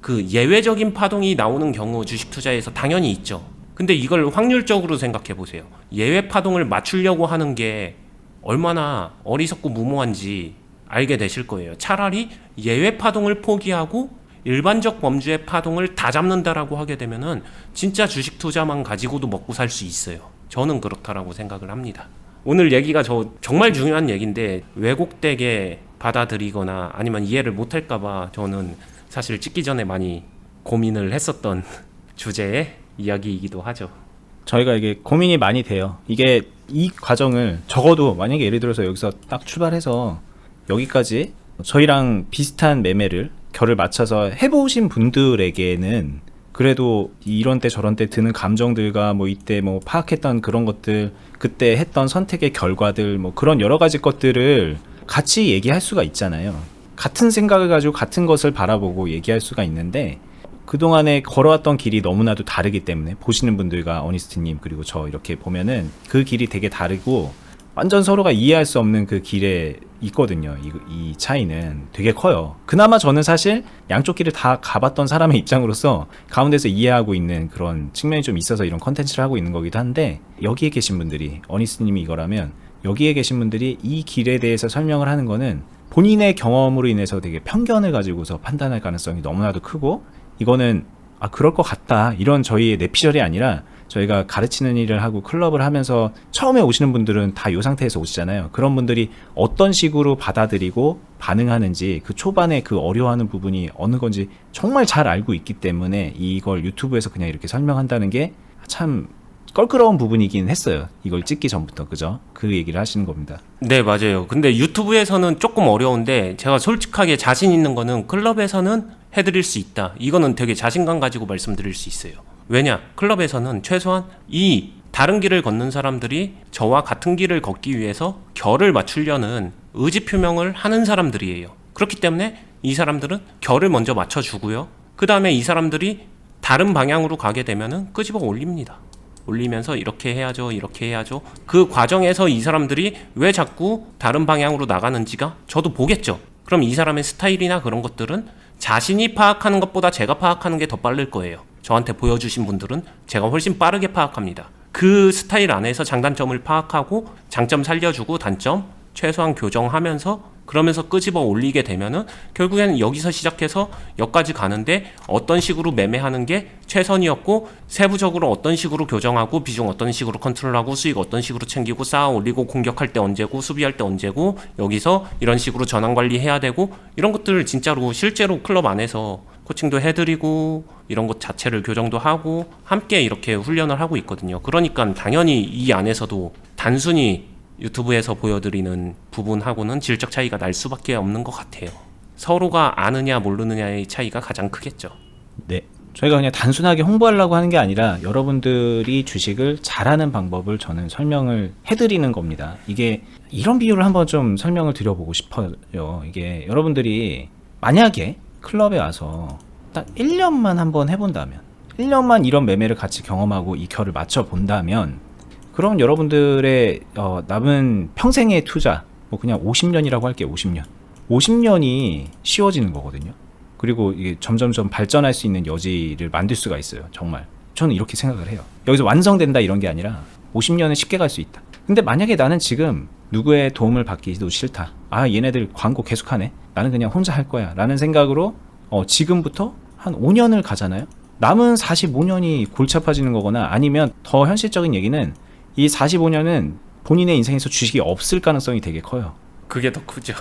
B: 그 예외적인 파동이 나오는 경우 주식 투자에서 당연히 있죠. 근데 이걸 확률적으로 생각해 보세요. 예외 파동을 맞추려고 하는 게 얼마나 어리석고 무모한지 알게 되실 거예요. 차라리 예외 파동을 포기하고 일반적 범주의 파동을 다 잡는다라고 하게 되면은 진짜 주식 투자만 가지고도 먹고 살 수 있어요. 저는 그렇다라고 생각을 합니다. 오늘 얘기가 정말 중요한 얘기인데 왜곡되게 받아들이거나 아니면 이해를 못할까봐 저는 사실 찍기 전에 많이 고민을 했었던 주제의 이야기이기도 하죠.
A: 저희가 이게 고민이 많이 돼요. 이게 이 과정을 적어도 만약에 예를 들어서 여기서 딱 출발해서 여기까지 저희랑 비슷한 매매를 결을 맞춰서 해보신 분들에게는 그래도 이런 때 저런 때 드는 감정들과 뭐 이때 뭐 파악했던 그런 것들, 그때 했던 선택의 결과들, 뭐 그런 여러 가지 것들을 같이 얘기할 수가 있잖아요. 같은 생각을 가지고 같은 것을 바라보고 얘기할 수가 있는데 그동안에 걸어왔던 길이 너무나도 다르기 때문에 보시는 분들과 어니스트님 그리고 저 이렇게 보면은 그 길이 되게 다르고 완전 서로가 이해할 수 없는 그 길에 있거든요. 이 차이는 되게 커요. 그나마 저는 사실 양쪽 길을 다 가봤던 사람의 입장으로서 가운데서 이해하고 있는 그런 측면이 좀 있어서 이런 컨텐츠를 하고 있는 거기도 한데 여기에 계신 분들이 어니스트님이 이거라면 여기에 계신 분들이 이 길에 대해서 설명을 하는 거는 본인의 경험으로 인해서 되게 편견을 가지고서 판단할 가능성이 너무나도 크고 이거는 그럴 것 같다 이런 저희의 내피셜이 아니라 저희가 가르치는 일을 하고 클럽을 하면서 처음에 오시는 분들은 다 이 상태에서 오시잖아요. 그런 분들이 어떤 식으로 받아들이고 반응하는지 그 초반에 그 어려워하는 부분이 어느 건지 정말 잘 알고 있기 때문에 이걸 유튜브에서 그냥 이렇게 설명한다는 게 참 껄끄러운 부분이긴 했어요. 이걸 찍기 전부터 그죠? 그 얘기를 하시는 겁니다.
B: 네, 맞아요. 근데 유튜브에서는 조금 어려운데 제가 솔직하게 자신 있는 거는 클럽에서는 해드릴 수 있다. 이거는 되게 자신감 가지고 말씀드릴 수 있어요. 왜냐? 클럽에서는 최소한 이 다른 길을 걷는 사람들이 저와 같은 길을 걷기 위해서 결을 맞추려는 의지 표명을 하는 사람들이에요. 그렇기 때문에 이 사람들은 결을 먼저 맞춰주고요. 그 다음에 이 사람들이 다른 방향으로 가게 되면은 끄집어 올립니다. 올리면서 이렇게 해야죠, 이렇게 해야죠. 그 과정에서 이 사람들이 왜 자꾸 다른 방향으로 나가는지가 저도 보겠죠. 그럼 이 사람의 스타일이나 그런 것들은 자신이 파악하는 것보다 제가 파악하는 게 더 빠를 거예요. 저한테 보여주신 분들은 제가 훨씬 빠르게 파악합니다. 그 스타일 안에서 장단점을 파악하고 장점 살려주고 단점 최소한 교정하면서 그러면서 끄집어 올리게 되면은 결국에는 여기서 시작해서 여기까지 가는데 어떤 식으로 매매하는 게 최선이었고 세부적으로 어떤 식으로 교정하고 비중 어떤 식으로 컨트롤하고 수익 어떤 식으로 챙기고 쌓아 올리고 공격할 때 언제고 수비할 때 언제고 여기서 이런 식으로 전환 관리해야 되고 이런 것들을 진짜로 실제로 클럽 안에서 코칭도 해드리고 이런 것 자체를 교정도 하고 함께 이렇게 훈련을 하고 있거든요. 그러니까 당연히 이 안에서도 단순히 유튜브에서 보여드리는 부분하고는 질적 차이가 날 수밖에 없는 것 같아요. 서로가 아느냐 모르느냐의 차이가 가장 크겠죠.
A: 네. 저희가 그냥 단순하게 홍보하려고 하는 게 아니라 여러분들이 주식을 잘하는 방법을 저는 설명을 해드리는 겁니다. 이게 이런 비유를 한번 좀 설명을 드려보고 싶어요. 이게 여러분들이 만약에 클럽에 와서 딱 1년만 한번 해본다면 1년만 이런 매매를 같이 경험하고 이 결을 맞춰본다면 그럼 여러분들의 남은 평생의 투자 뭐 그냥 50년이라고 할게요. 50년이 쉬워지는 거거든요. 그리고 이게 점점점 발전할 수 있는 여지를 만들 수가 있어요. 정말 저는 이렇게 생각을 해요. 여기서 완성된다 이런 게 아니라 50년은 쉽게 갈 수 있다. 근데 만약에 나는 지금 누구의 도움을 받기도 싫다. 얘네들 광고 계속하네. 나는 그냥 혼자 할 거야 라는 생각으로 지금부터 한 5년을 가잖아요. 남은 45년이 골치 아파지는 거거나 아니면 더 현실적인 얘기는 이 45년은 본인의 인생에서 주식이 없을 가능성이 되게 커요.
B: 그게 더 크죠.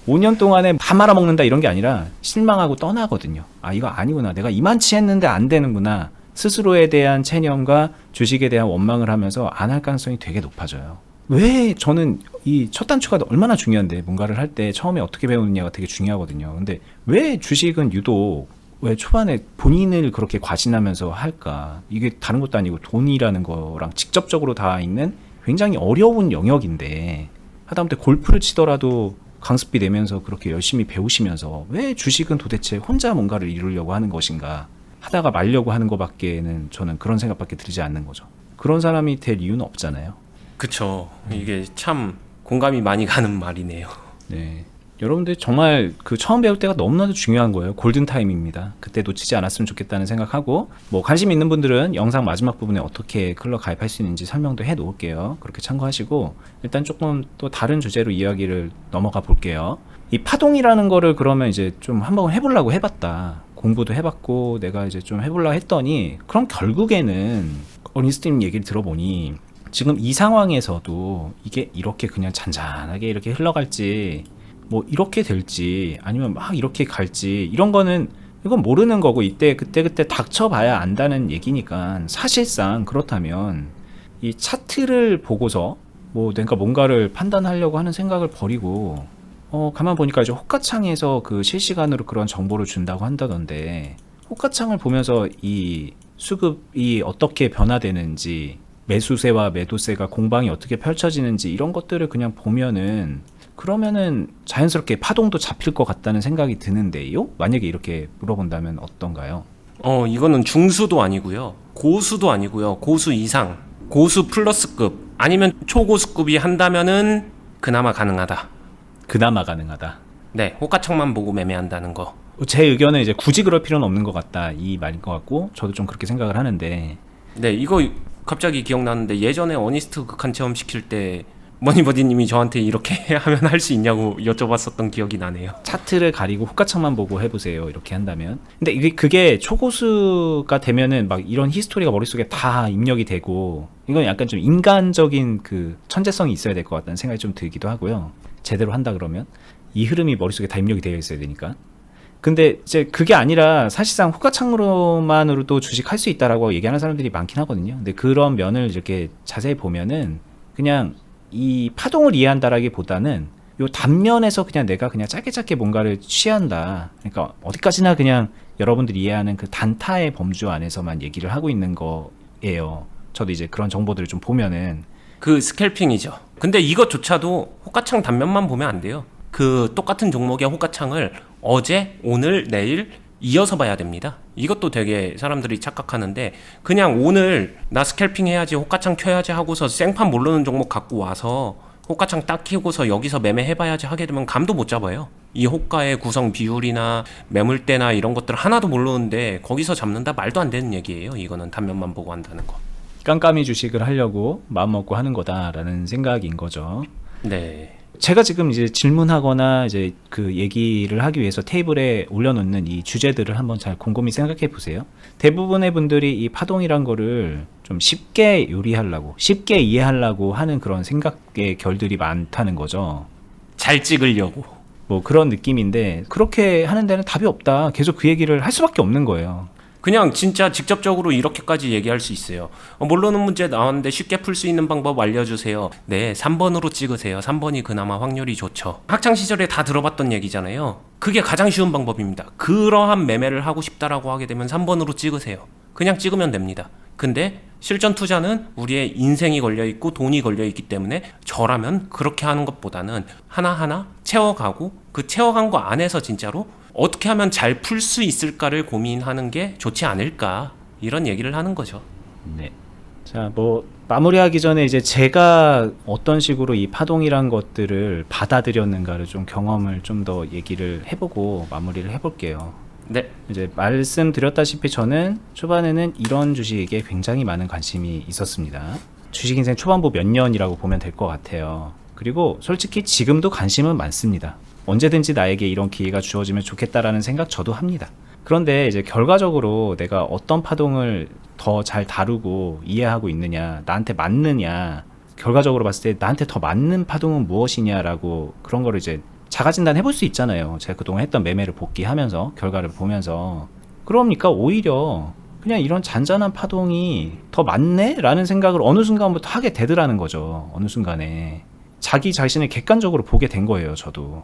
A: 5년 동안에 다 말아먹는다 이런 게 아니라 실망하고 떠나거든요. 이거 아니구나. 내가 이만치 했는데 안 되는구나. 스스로에 대한 체념과 주식에 대한 원망을 하면서 안 할 가능성이 되게 높아져요. 왜 저는 이 첫 단추가 얼마나 중요한데 뭔가를 할 때 처음에 어떻게 배우느냐가 되게 중요하거든요. 근데 왜 주식은 유독 왜 초반에 본인을 그렇게 과신하면서 할까? 이게 다른 것도 아니고 돈이라는 거랑 직접적으로 닿아 있는 굉장히 어려운 영역인데 하다못해 골프를 치더라도 강습비 내면서 그렇게 열심히 배우시면서 왜 주식은 도대체 혼자 뭔가를 이루려고 하는 것인가 하다가 말려고 하는 것밖에는 저는 그런 생각밖에 들지 않는 거죠. 그런 사람이 될 이유는 없잖아요.
B: 그쵸. 이게 참 공감이 많이 가는 말이네요.
A: 네. 여러분들 정말 그 처음 배울 때가 너무나도 중요한 거예요. 골든타임입니다. 그때 놓치지 않았으면 좋겠다는 생각하고, 뭐 관심 있는 분들은 영상 마지막 부분에 어떻게 클럽 가입할 수 있는지 설명도 해 놓을게요. 그렇게 참고하시고, 일단 조금 또 다른 주제로 이야기를 넘어가 볼게요. 이 파동이라는 거를 그러면 이제 좀 한번 해보려고 해봤다. 공부도 해봤고 내가 이제 좀 해보려고 했더니, 그럼 결국에는 어니스트님 얘기를 들어보니 지금 이 상황에서도 이게 이렇게 그냥 잔잔하게 이렇게 흘러갈지, 뭐 이렇게 될지 아니면 막 이렇게 갈지, 이런 거는 이건 모르는 거고, 이때 그때 닥쳐봐야 안다는 얘기니까, 사실상 그렇다면 이 차트를 보고서 뭐 내가 뭔가를 판단하려고 하는 생각을 버리고, 가만 보니까 이제 호가창에서 그 실시간으로 그런 정보를 준다고 한다던데, 호가창을 보면서 이 수급이 어떻게 변화되는지, 매수세와 매도세가 공방이 어떻게 펼쳐지는지, 이런 것들을 그냥 보면은, 그러면은 자연스럽게 파동도 잡힐 것 같다는 생각이 드는데요. 만약에 이렇게 물어본다면 어떤가요?
B: 이거는 중수도 아니고요. 고수도 아니고요. 고수 이상, 고수 플러스급 아니면 초고수급이 한다면은 그나마 가능하다.
A: 그나마 가능하다.
B: 네, 호가창만 보고 매매한다는 거.
A: 제 의견은 이제 굳이 그럴 필요는 없는 것 같다, 이 말인 것 같고, 저도 좀 그렇게 생각을 하는데.
B: 네, 이거 갑자기 기억나는데 예전에 어니스트 극한 체험 시킬 때 머니버디님이 저한테 이렇게 하면 할 수 있냐고 여쭤봤었던 기억이 나네요.
A: 차트를 가리고 호가창만 보고 해보세요, 이렇게 한다면. 근데 그게 초고수가 되면은 막 이런 히스토리가 머릿속에 다 입력이 되고, 이건 약간 좀 인간적인 그 천재성이 있어야 될 것 같다는 생각이 좀 들기도 하고요. 제대로 한다 그러면 이 흐름이 머릿속에 다 입력이 되어 있어야 되니까. 근데 이제 그게 아니라 사실상 호가창으로만으로도 주식할 수 있다라고 얘기하는 사람들이 많긴 하거든요. 근데 그런 면을 이렇게 자세히 보면은 그냥 이 파동을 이해한다라기보다는 요 단면에서 그냥 내가 그냥 짧게 뭔가를 취한다. 그러니까 어디까지나 그냥 여러분들이 이해하는 그 단타의 범주 안에서만 얘기를 하고 있는 거예요. 저도 이제 그런 정보들을 좀 보면은,
B: 그 스캘핑이죠. 근데 이것조차도 호가창 단면만 보면 안 돼요. 그 똑같은 종목의 호가창을 어제, 오늘, 내일 이어서 봐야 됩니다. 이것도 되게 사람들이 착각하는데, 그냥 오늘 나 스캘핑 해야지, 호가창 켜야지 하고서 생판 모르는 종목 갖고 와서 호가창 딱 키우고서 여기서 매매해봐야지 하게 되면 감도 못 잡아요. 이 호가의 구성 비율이나 매물대나 이런 것들 하나도 모르는데 거기서 잡는다? 말도 안 되는 얘기예요. 이거는 단면만 보고 한다는 거.
A: 깜깜이 주식을 하려고 마음먹고 하는 거다라는 생각인 거죠.
B: 네.
A: 제가 지금 이제 질문하거나 이제 그 얘기를 하기 위해서 테이블에 올려놓는 이 주제들을 한번 잘 곰곰이 생각해 보세요. 대부분의 분들이 이 파동이란 거를 좀 쉽게 요리하려고, 쉽게 이해하려고 하는 그런 생각의 결들이 많다는 거죠.
B: 잘 찍으려고.
A: 뭐 그런 느낌인데, 그렇게 하는 데는 답이 없다. 계속 그 얘기를 할 수밖에 없는 거예요.
B: 그냥 진짜 직접적으로 이렇게까지 얘기할 수 있어요. 모르는 문제 나왔는데 쉽게 풀 수 있는 방법 알려주세요. 네, 3번으로 찍으세요. 3번이 그나마 확률이 좋죠. 학창시절에 다 들어봤던 얘기잖아요. 그게 가장 쉬운 방법입니다. 그러한 매매를 하고 싶다라고 하게 되면 3번으로 찍으세요. 그냥 찍으면 됩니다. 근데 실전 투자는 우리의 인생이 걸려있고 돈이 걸려있기 때문에 저라면 그렇게 하는 것보다는 하나하나 채워가고, 그 채워간 거 안에서 진짜로 어떻게 하면 잘 풀 수 있을까를 고민하는 게 좋지 않을까, 이런 얘기를 하는 거죠.
A: 네. 자, 뭐 마무리하기 전에 이제 제가 어떤 식으로 이 파동이란 것들을 받아들였는가를 좀 경험을 좀 더 얘기를 해보고 마무리를 해볼게요.
B: 네.
A: 이제 말씀드렸다시피 저는 초반에는 이런 주식에 굉장히 많은 관심이 있었습니다. 주식 인생 초반부 몇 년이라고 보면 될 것 같아요. 그리고 솔직히 지금도 관심은 많습니다. 언제든지 나에게 이런 기회가 주어지면 좋겠다라는 생각 저도 합니다. 그런데 이제 결과적으로 내가 어떤 파동을 더 잘 다루고 이해하고 있느냐, 나한테 맞느냐, 결과적으로 봤을 때 나한테 더 맞는 파동은 무엇이냐라고, 그런 거를 이제 자가진단 해볼 수 있잖아요. 제가 그동안 했던 매매를 복귀하면서 결과를 보면서. 그러니까 오히려 그냥 이런 잔잔한 파동이 더 맞네? 라는 생각을 어느 순간부터 하게 되더라는 거죠. 어느 순간에 자기 자신을 객관적으로 보게 된 거예요. 저도.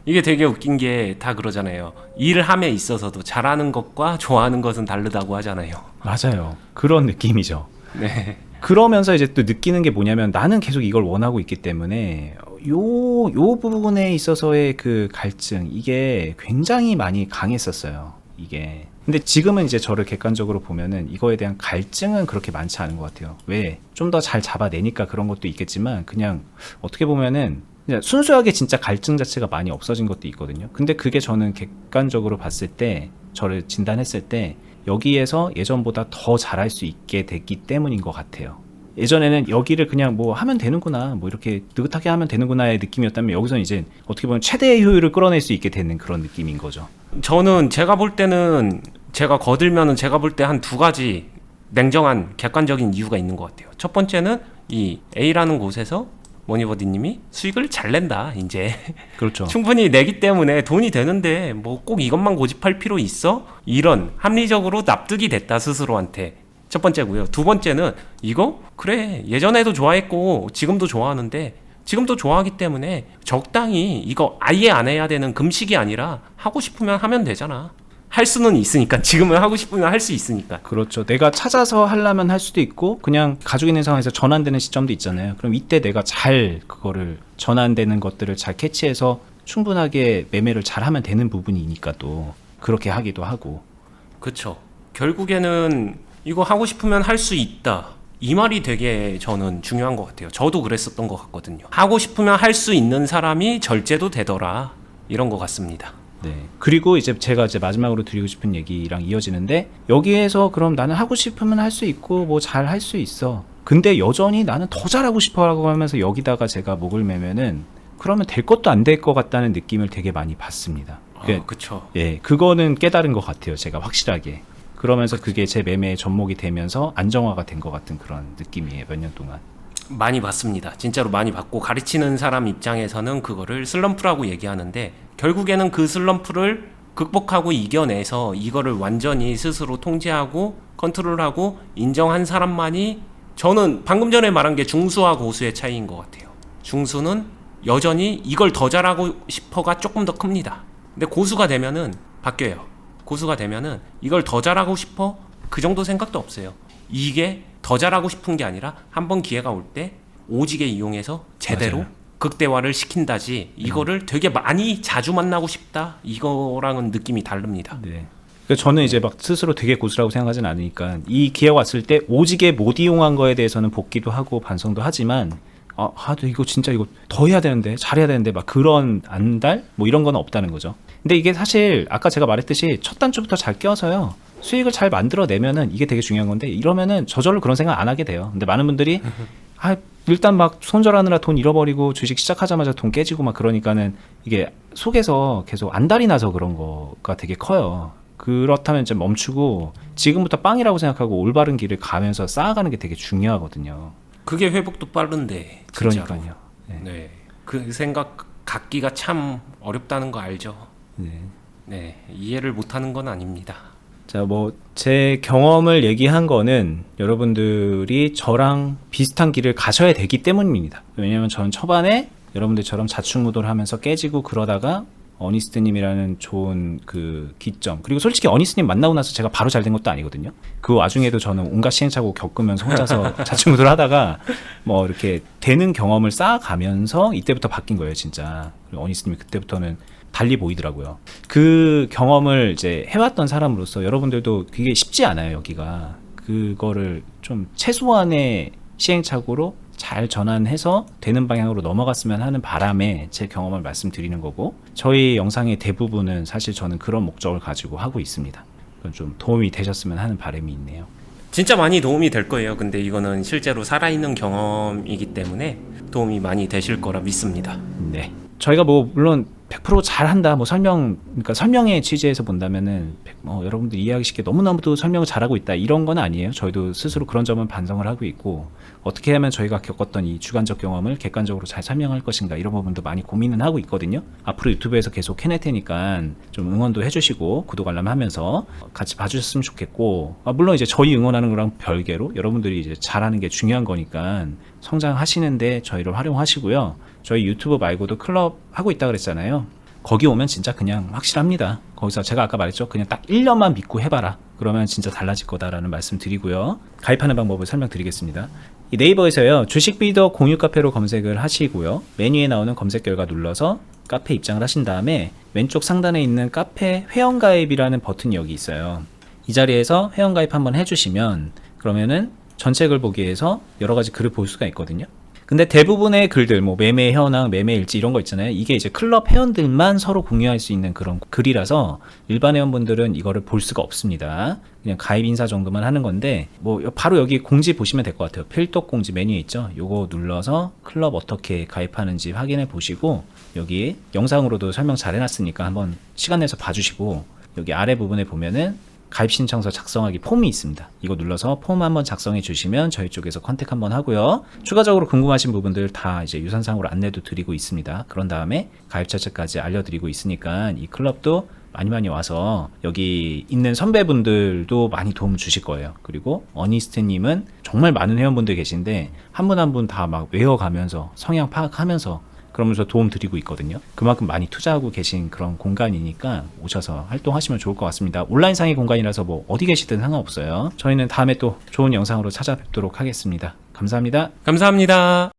B: 이게 되게 웃긴 게 다 그러잖아요. 일을 함에 있어서도 잘하는 것과 좋아하는 것은 다르다고 하잖아요.
A: 맞아요. 그런 느낌이죠.
B: 네.
A: 그러면서 이제 또 느끼는 게 뭐냐면, 나는 계속 이걸 원하고 있기 때문에 요 부분에 있어서의 그 갈증, 이게 굉장히 많이 강했었어요. 이게 근데 지금은 이제 저를 객관적으로 보면은 이거에 대한 갈증은 그렇게 많지 않은 것 같아요. 왜? 좀 더 잘 잡아내니까 그런 것도 있겠지만 그냥 어떻게 보면은 그냥 순수하게 진짜 갈증 자체가 많이 없어진 것도 있거든요. 근데 그게 저는 객관적으로 봤을 때 저를 진단했을 때 여기에서 예전보다 더 잘할 수 있게 됐기 때문인 것 같아요. 예전에는 여기를 그냥 뭐 하면 되는구나, 뭐 이렇게 느긋하게 하면 되는구나의 느낌이었다면 여기서는 이제 어떻게 보면 최대의 효율을 끌어낼 수 있게 되는 그런 느낌인 거죠.
B: 저는 제가 볼 때는 제가 거들면은 제가 볼 때 한 두 가지 냉정한 객관적인 이유가 있는 것 같아요. 첫 번째는 이 A라는 곳에서 머니버디님이 수익을 잘 낸다. 이제
A: 그렇죠.
B: 충분히 내기 때문에 돈이 되는데 뭐 꼭 이것만 고집할 필요 있어? 이런 합리적으로 납득이 됐다 스스로한테. 첫 번째고요. 두 번째는 이거 그래 예전에도 좋아했고 지금도 좋아하는데 지금도 좋아하기 때문에 적당히 이거 아예 안 해야 되는 금식이 아니라 하고 싶으면 하면 되잖아. 할 수는 있으니까 지금은 하고 싶으면 할 수 있으니까.
A: 그렇죠. 내가 찾아서 하려면 할 수도 있고 그냥 가지고 있는 상황에서 전환되는 시점도 있잖아요. 그럼 이때 내가 잘 그거를 전환되는 것들을 잘 캐치해서 충분하게 매매를 잘 하면 되는 부분이니까 또 그렇게 하기도 하고.
B: 그쵸. 결국에는 이거 하고 싶으면 할 수 있다. 이 말이 되게 저는 중요한 것 같아요. 저도 그랬었던 것 같거든요. 하고 싶으면 할 수 있는 사람이 절제도 되더라. 이런 것 같습니다.
A: 네. 그리고 이제 제가 이제 마지막으로 드리고 싶은 얘기랑 이어지는데 여기에서 그럼 나는 하고 싶으면 할 수 있고 뭐 잘 할 수 있어. 근데 여전히 나는 더 잘하고 싶어라고 하면서 여기다가 제가 목을 매면은 그러면 될 것도 안 될 것 같다는 느낌을 되게 많이 받습니다.
B: 그쵸.
A: 예, 그거는 깨달은 것 같아요. 제가 확실하게. 그러면서 그게 제 매매의 접목이 되면서 안정화가 된 것 같은 그런 느낌이에요. 몇 년 동안.
B: 많이 봤습니다. 진짜로 많이 봤고 가르치는 사람 입장에서는 그거를 슬럼프라고 얘기하는데 결국에는 그 슬럼프를 극복하고 이겨내서 이거를 완전히 스스로 통제하고 컨트롤하고 인정한 사람만이 저는 방금 전에 말한 게 중수와 고수의 차이인 것 같아요. 중수는 여전히 이걸 더 잘하고 싶어가 조금 더 큽니다. 근데 고수가 되면은 바뀌어요. 고수가 되면은 이걸 더 잘하고 싶어 그 정도 생각도 없어요. 이게 더 잘하고 싶은 게 아니라 한번 기회가 올 때 오지게 이용해서 제대로
A: 맞아요.
B: 극대화를 시킨다지 이거를 되게 많이 자주 만나고 싶다 이거랑은 느낌이 다릅니다.
A: 네. 그러니까 저는 이제 막 스스로 되게 고수라고 생각하진 않으니까 이 기회가 왔을 때 오지게 못 이용한 거에 대해서는 복귀도 하고 반성도 하지만 이거 진짜 이거 더 해야 되는데 잘해야 되는데 막 그런 안달 뭐 이런 건 없다는 거죠. 근데 이게 사실 아까 제가 말했듯이 첫 단추부터 잘 껴서요 수익을 잘 만들어내면은 이게 되게 중요한 건데 이러면은 저절로 그런 생각 안 하게 돼요. 근데 많은 분들이 일단 막 손절하느라 돈 잃어버리고 주식 시작하자마자 돈 깨지고 막 그러니까는 이게 속에서 계속 안달이 나서 그런 거가 되게 커요. 그렇다면 이제 멈추고 지금부터 빵이라고 생각하고 올바른 길을 가면서 쌓아가는 게 되게 중요하거든요.
B: 그게 회복도 빠른데 진짜로.
A: 그러니까요. 네.
B: 네. 그 생각 갖기가 참 어렵다는 거 알죠?
A: 네.
B: 네. 이해를 못하는 건 아닙니다.
A: 자, 뭐 제 경험을 얘기한 거는 여러분들이 저랑 비슷한 길을 가셔야 되기 때문입니다. 왜냐면 저는 초반에 여러분들처럼 자충우돌 하면서 깨지고 그러다가 어니스트님이라는 좋은 그 기점, 그리고 솔직히 어니스트님 만나고 나서 제가 바로 잘 된 것도 아니거든요. 그 와중에도 저는 온갖 시행착오 겪으면서 혼자서 자충우돌 하다가 뭐 이렇게 되는 경험을 쌓아가면서 이때부터 바뀐 거예요, 진짜. 그리고 어니스트님이 그때부터는 달리 보이더라고요. 그 경험을 이제 해왔던 사람으로서 여러분들도 그게 쉽지 않아요, 여기가. 그거를 좀 최소한의 시행착오로 잘 전환해서 되는 방향으로 넘어갔으면 하는 바람에 제 경험을 말씀드리는 거고, 저희 영상의 대부분은 사실 저는 그런 목적을 가지고 하고 있습니다. 그건 좀 도움이 되셨으면 하는 바람이 있네요.
B: 진짜 많이 도움이 될 거예요. 근데 이거는 실제로 살아있는 경험이기 때문에 도움이 많이 되실 거라 믿습니다.
A: 네. 저희가 뭐 물론 100% 잘한다 뭐 그러니까 설명의 취지에서 본다면은 여러분들 이해하기 쉽게 너무나도 설명을 잘하고 있다 이런 건 아니에요. 저희도 스스로 그런 점은 반성을 하고 있고 어떻게 하면 저희가 겪었던 이 주관적 경험을 객관적으로 잘 설명할 것인가 이런 부분도 많이 고민은 하고 있거든요. 앞으로 유튜브에서 계속 해낼 테니까 좀 응원도 해주시고 구독 알람 하면서 같이 봐주셨으면 좋겠고, 물론 이제 저희 응원하는 거랑 별개로 여러분들이 이제 잘하는 게 중요한 거니까 성장하시는데 저희를 활용하시고요. 저희 유튜브 말고도 클럽 하고 있다 그랬잖아요. 거기 오면 진짜 그냥 확실합니다. 거기서 제가 아까 말했죠. 그냥 딱 1년만 믿고 해봐라. 그러면 진짜 달라질 거다라는 말씀 드리고요. 가입하는 방법을 설명드리겠습니다. 이 네이버에서요. 주식 비더 공유 카페로 검색을 하시고요. 메뉴에 나오는 검색 결과 눌러서 카페 입장을 하신 다음에 왼쪽 상단에 있는 카페 회원가입이라는 버튼이 여기 있어요. 이 자리에서 회원가입 한번 해주시면 그러면은 전체 글 보기 위해서 여러 가지 글을 볼 수가 있거든요. 근데 대부분의 글들, 뭐 매매 현황, 매매 일지 이런 거 있잖아요. 이게 이제 클럽 회원들만 서로 공유할 수 있는 그런 글이라서 일반 회원분들은 이거를 볼 수가 없습니다. 그냥 가입 인사 정도만 하는 건데, 뭐 바로 여기 공지 보시면 될 것 같아요. 필독 공지 메뉴에 있죠. 요거 눌러서 클럽 어떻게 가입하는지 확인해 보시고, 여기 영상으로도 설명 잘 해놨으니까 한번 시간 내서 봐주시고, 여기 아래 부분에 보면은 가입 신청서 작성하기 폼이 있습니다. 이거 눌러서 폼 한번 작성해 주시면 저희 쪽에서 컨택 한번 하고요. 추가적으로 궁금하신 부분들 다 이제 유선상으로 안내도 드리고 있습니다. 그런 다음에 가입 자체까지 알려드리고 있으니까 이 클럽도 많이 와서 여기 있는 선배분들도 많이 도움 주실 거예요. 그리고 어니스트님은 정말 많은 회원분들 계신데 한 분 한 분 다 막 외워가면서 성향 파악하면서 그러면서 도움 드리고 있거든요. 그만큼 많이 투자하고 계신 그런 공간이니까 오셔서 활동하시면 좋을 것 같습니다. 온라인상의 공간이라서 뭐 어디 계시든 상관없어요. 저희는 다음에 또 좋은 영상으로 찾아뵙도록 하겠습니다. 감사합니다.
B: 감사합니다.